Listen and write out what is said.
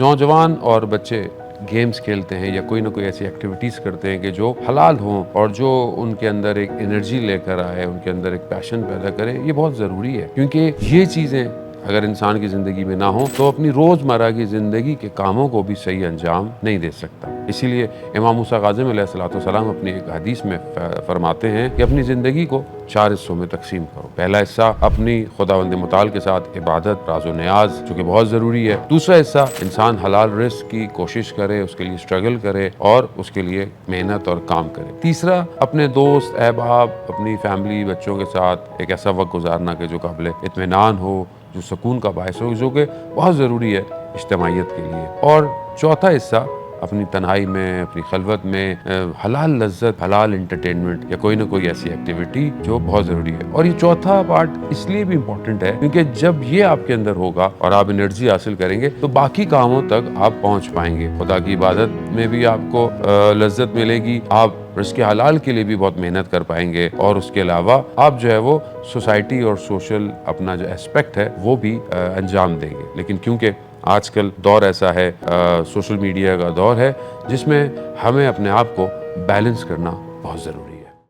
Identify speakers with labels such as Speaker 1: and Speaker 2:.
Speaker 1: नौजवान और बच्चे गेम्स खेलते हैं या कोई ना कोई ऐसी एक्टिविटीज़ करते हैं कि जो हलाल हों और जो उनके अंदर एक एनर्जी लेकर आए, उनके अंदर एक पैशन पैदा करे, ये बहुत ज़रूरी है। क्योंकि ये चीज़ें अगर इंसान की ज़िंदगी में ना हो तो अपनी रोज़मर्रा की ज़िंदगी के कामों को भी सही अंजाम नहीं दे सकता। इसीलिए इमाम मूसा काज़िम अलैहिस्सलाम अपनी एक हदीस में फरमाते हैं कि अपनी ज़िंदगी को 4 हिस्सों में तकसीम करो। पहला हिस्सा अपनी खुदावंद मुताल के साथ इबादत, राज़ो नियाज, जो कि बहुत ज़रूरी है। दूसरा हिस्सा इंसान हलाल रिज़्क़ की कोशिश करे, उसके लिए स्ट्रगल करे और उसके लिए मेहनत और काम करे। तीसरा अपने दोस्त, अहबाब, अपनी फैमिली, बच्चों के साथ एक ऐसा वक्त गुजारना कि जो काबिल इत्मीनान हो, जो सुकून का बायस हो, जो कि बहुत ज़रूरी है इज्तिमाइयत के लिए। और चौथा हिस्सा अपनी तन्हाई में, अपनी खलवत में हलाल लज्जत, हलाल एंटरटेनमेंट या कोई ना कोई ऐसी एक्टिविटी जो बहुत ज़रूरी है। और ये चौथा पार्ट इसलिए भी इम्पोर्टेंट है क्योंकि जब ये आपके अंदर होगा और आप एनर्जी हासिल करेंगे तो बाकी कामों तक आप पहुँच पाएंगे। खुदा की इबादत में भी आपको लज्जत मिलेगी, आप रिज़्क़ हलाल के लिए भी बहुत मेहनत कर पाएंगे और उसके अलावा आप जो है वो सोसाइटी और सोशल अपना जो एस्पेक्ट है वो भी अंजाम देंगे। लेकिन क्योंकि आजकल दौर ऐसा है, सोशल मीडिया का दौर है, जिसमें हमें अपने आप को बैलेंस करना बहुत ज़रूरी है।